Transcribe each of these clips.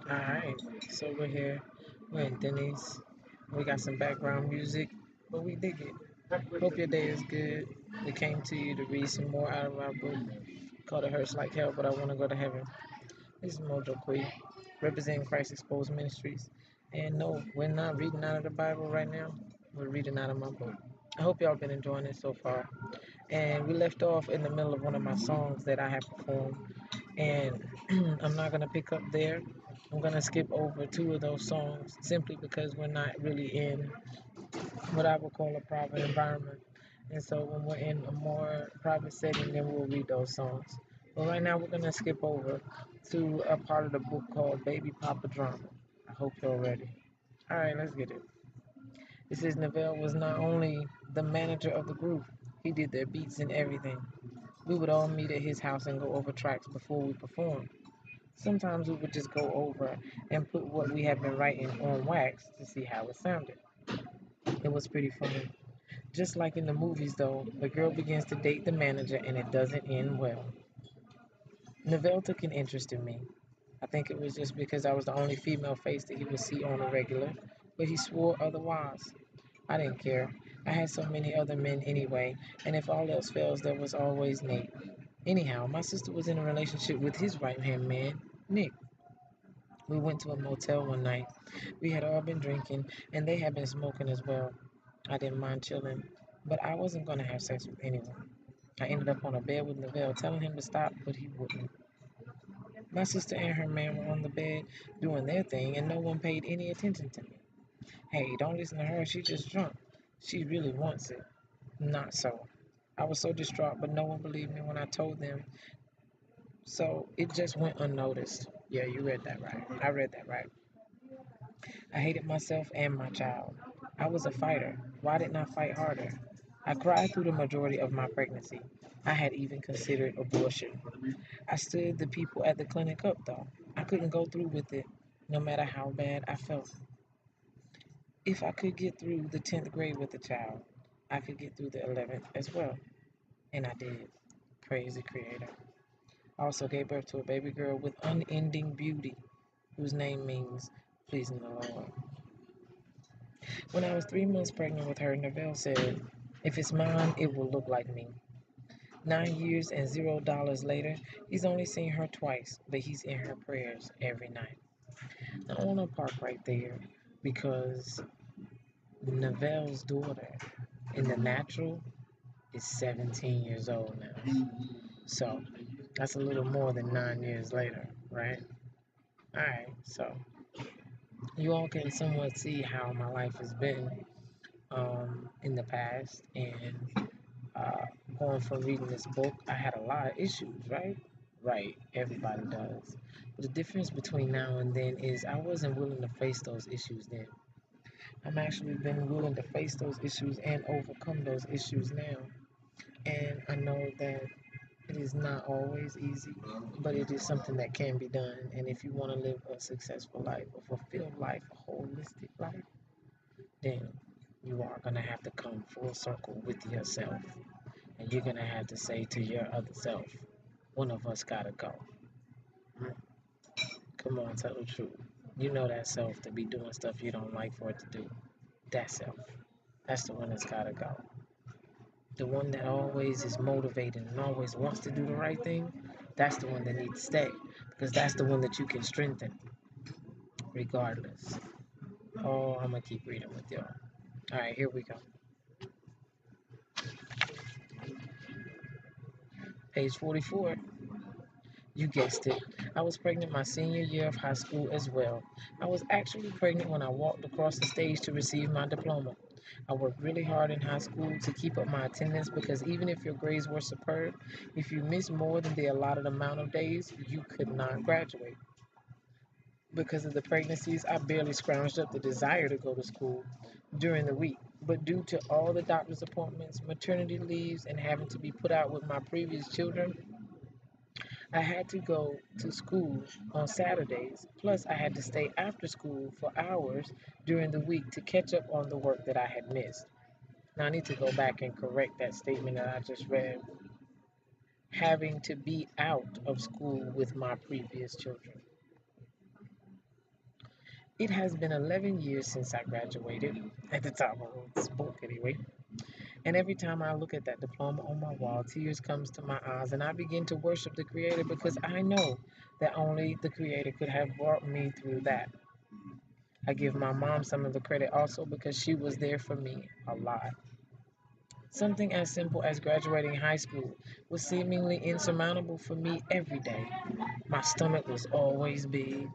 Alright, so we're here. We're in Denny's. We got some background music, but we dig it. Hope your day is good. We came to you to read some more out of our book called It Hurts Like Hell, but I Want to Go to Heaven. This is Mojo Queen, representing Christ Exposed Ministries. And no, we're not reading out of the Bible right now. We're reading out of my book. I hope y'all been enjoying it so far. And we left off in the middle of one of my songs that I have performed, and I'm not gonna pick up there. I'm gonna skip over two of those songs simply because we're not really in what I would call a private environment. And so when we're in a more private setting, then we'll read those songs. But right now we're gonna skip over to a part of the book called Baby Papa Drama. I hope you're ready. All right, let's get it. It says Neville was not only the manager of the group, he did their beats and everything. We would all meet at his house and go over tracks before we performed. Sometimes we would just go over and put what we had been writing on wax to see how it sounded. It was pretty funny. Just like in the movies, though, the girl begins to date the manager and it doesn't end well. Neville took an interest in me. I think it was just because I was the only female face that he would see on a regular, but he swore otherwise. I didn't care. I had so many other men anyway, and if all else fails, there was always Nate. Anyhow, my sister was in a relationship with his right hand man, Nick. We went to a motel one night. We had all been drinking, and they had been smoking as well. I didn't mind chilling, but I wasn't going to have sex with anyone. I ended up on a bed with Neville, telling him to stop, but he wouldn't. My sister and her man were on the bed doing their thing, and no one paid any attention to me. Hey, don't listen to her, she's just drunk. She really wants it. Not so. I was so distraught, but no one believed me when I told them, so it just went unnoticed. Yeah, you read that right. I read that right. I hated myself and my child. I was a fighter. Why didn't I fight harder? I cried through the majority of my pregnancy. I had even considered abortion. I stood the people at the clinic up, though. I couldn't go through with it, no matter how bad I felt. If I could get through the 10th grade with the child, I could get through the 11th as well. And I did. Praise the Creator. I also gave birth to a baby girl with unending beauty, whose name means pleasing the Lord. When I was 3 months pregnant with her, Neville said, if it's mine, it will look like me. 9 years and $0 later, he's only seen her twice, but he's in her prayers every night. Now, I want to park right there because Neville's daughter in the natural is 17 years old now. So that's a little more than 9 years later, right? All right, so you all can somewhat see how my life has been in the past, and uh, going from reading this book, I had a lot of issues, right? Right, everybody does. But the difference between now and then is I wasn't willing to face those issues then. I'm actually been willing to face those issues and overcome those issues now. And I know that it is not always easy, but it is something that can be done. And if you want to live a successful life, a fulfilled life, a holistic life, then you are going to have to come full circle with yourself. And you're going to have to say to your other self, one of us got to go. Mm, come on, tell the truth. You know that self to be doing stuff you don't like for it to do. That self. That's the one that's got to go. The one that always is motivated and always wants to do the right thing, that's the one that needs to stay. Because that's the one that you can strengthen regardless. Oh, I'm going to keep reading with y'all. All right, here we go. Page 44. You guessed it. I was pregnant my senior year of high school as well. I was actually pregnant when I walked across the stage to receive my diploma. I worked really hard in high school to keep up my attendance because even if your grades were superb, if you missed more than the allotted amount of days, you could not graduate. Because of the pregnancies, I barely scrounged up the desire to go to school during the week. But due to all the doctor's appointments, maternity leaves, and having to be put out with my previous children, I had to go to school on Saturdays, plus I had to stay after school for hours during the week to catch up on the work that I had missed. Now I need to go back and correct that statement that I just read. Having to be out of school with my previous children. It has been 11 years since I graduated, at the time I wrote this book anyway. And every time I look at that diploma on my wall, tears comes to my eyes and I begin to worship the Creator because I know that only the Creator could have brought me through that. I give my mom some of the credit also because she was there for me a lot. Something as simple as graduating high school was seemingly insurmountable for me every day. My stomach was always big.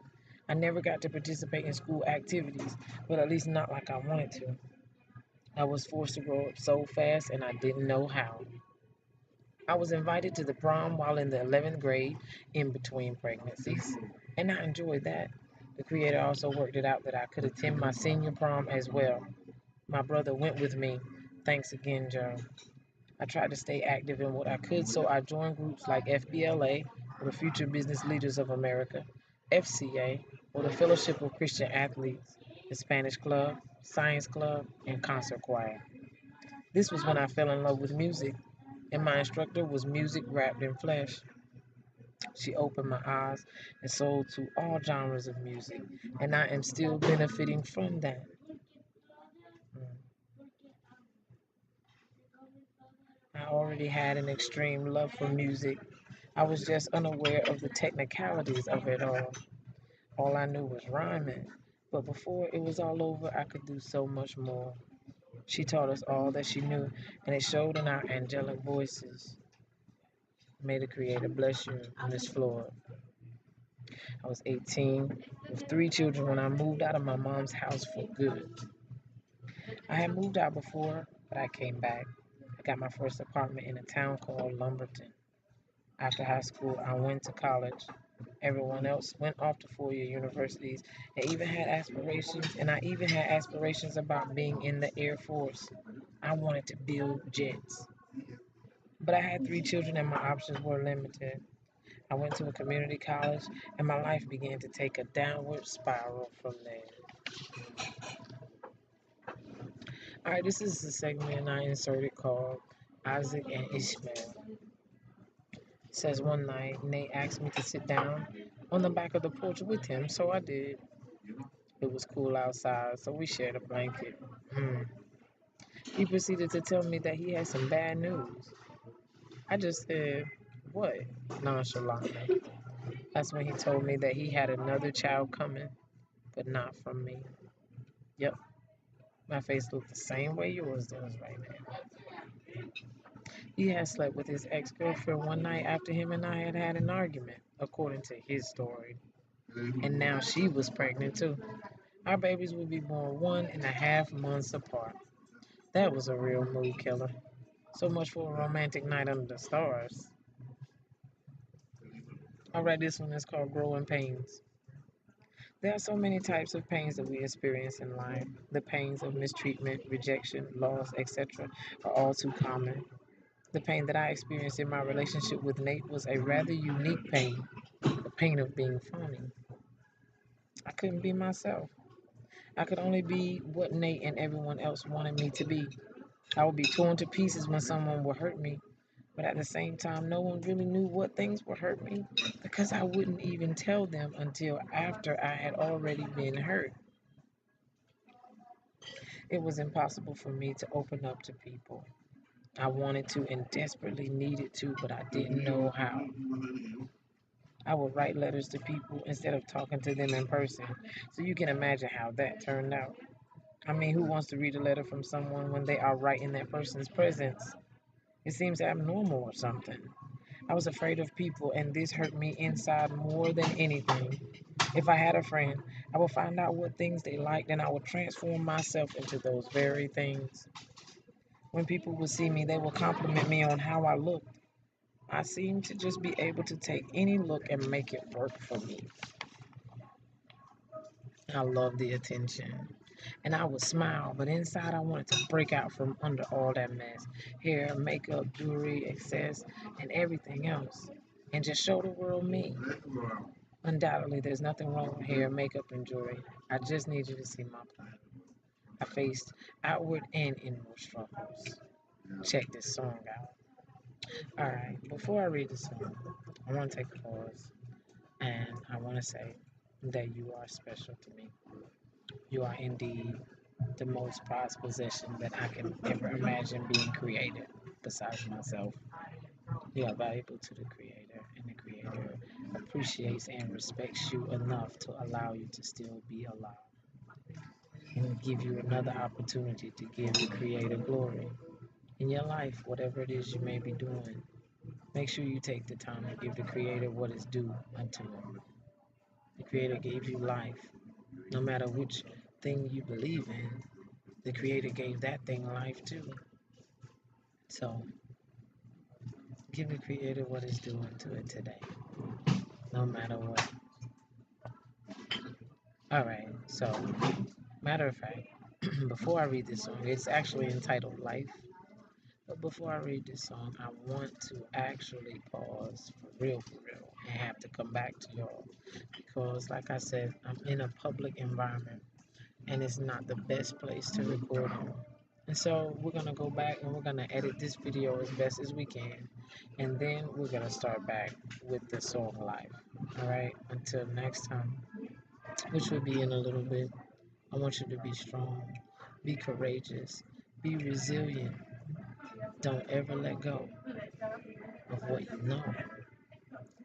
I never got to participate in school activities, but at least not like I wanted to. I was forced to grow up so fast and I didn't know how. I was invited to the prom while in the 11th grade in between pregnancies, and I enjoyed that. The Creator also worked it out that I could attend my senior prom as well. My brother went with me. Thanks again, Joe. I tried to stay active in what I could, so I joined groups like FBLA, or the Future Business Leaders of America, FCA, or the Fellowship of Christian Athletes, the Spanish Club, Science Club, and Concert Choir. This was when I fell in love with music, and my instructor was music wrapped in flesh. She opened my eyes and soul to all genres of music, and I am still benefiting from that. Mm. I already had an extreme love for music. I was just unaware of the technicalities of it all. All I knew was rhyming. But before it was all over, I could do so much more. She taught us all that she knew, and it showed in our angelic voices. May the Creator bless you, Miss Floyd. I was 18 with three children when I moved out of my mom's house for good. I had moved out before, but I came back. I got my first apartment in a town called Lumberton. After high school, I went to college. Everyone else went off to four-year universities and even had aspirations, and I even had aspirations about being in the Air Force. I wanted to build jets. But I had three children and my options were limited. I went to a community college and my life began to take a downward spiral from there. All right, this is the segment I inserted called Isaac and Ishmael. It says one night Nate asked me to sit down on the back of the porch with him, so I did. It was cool outside, so we shared a blanket. Mm. He proceeded to tell me that he had some bad news. I just said, "What?" nonchalantly. That's when he told me that he had another child coming, but not from me. Yep, my face looked the same way yours does right now. He had slept with his ex girlfriend one night after him and I had had an argument, according to his story. And now she was pregnant too. Our babies would be born 1.5 months apart. That was a real mood killer. So much for a romantic night under the stars. Alright, this one is called Growing Pains. There are so many types of pains that we experience in life. The pains of mistreatment, rejection, loss, etc. are all too common. The pain that I experienced in my relationship with Nate was a rather unique pain, the pain of being phony. I couldn't be myself. I could only be what Nate and everyone else wanted me to be. I would be torn to pieces when someone would hurt me, but at the same time, no one really knew what things would hurt me because I wouldn't even tell them until after I had already been hurt. It was impossible for me to open up to people. I wanted to and desperately needed to, but I didn't know how. I would write letters to people instead of talking to them in person. So you can imagine how that turned out. I mean, who wants to read a letter from someone when they are right in that person's presence? It seems abnormal or something. I was afraid of people, and this hurt me inside more than anything. If I had a friend, I would find out what things they liked, and I would transform myself into those very things. When people would see me, they would compliment me on how I looked. I seemed to just be able to take any look and make it work for me. I loved the attention. And I would smile, but inside I wanted to break out from under all that mess hair, makeup, jewelry, excess, and everything else. And just show the world me. Undoubtedly, there's nothing wrong with hair, makeup, and jewelry. I just need you to see my plan. I faced outward and inward struggles. Check this song out. Alright, before I read the song, I want to take a pause and I want to say that you are special to me. You are indeed the most prized possession that I can ever imagine being created besides myself. You are valuable to the Creator, and the Creator appreciates and respects you enough to allow you to still be alive and give you another opportunity to give the Creator glory in your life, whatever it is you may be doing. Make sure you take the time to give the Creator what is due unto Him. The Creator gave you life. No matter which thing you believe in, the Creator gave that thing life too. So give the Creator what is due unto it today, no matter what. Alright, so matter of fact, before I read this song, it's actually entitled Life. But before I read this song, I want to actually pause for real, and have to come back to y'all. Because, like I said, I'm in a public environment and it's not the best place to record in. And so we're gonna go back and we're gonna edit this video as best as we can, and then we're gonna start back with the song live. All right. Until next time, which will be in a little bit. I want you to be strong, be courageous, be resilient. Don't ever let go of what you know.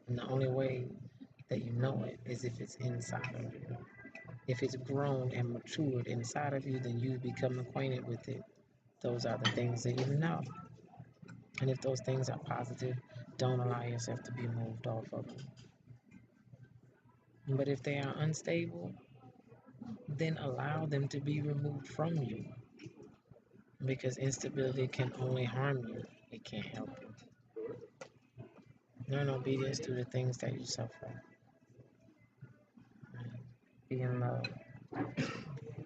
And the only way that you know it is if it's inside of you. If it's grown and matured inside of you, then you become acquainted with it. Those are the things that you know. And if those things are positive, don't allow yourself to be moved off of them. But if they are unstable, then allow them to be removed from you. Because instability can only harm you, it can't help you. Learn obedience to the things that you suffer. Be in love,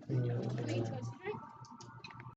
and you'll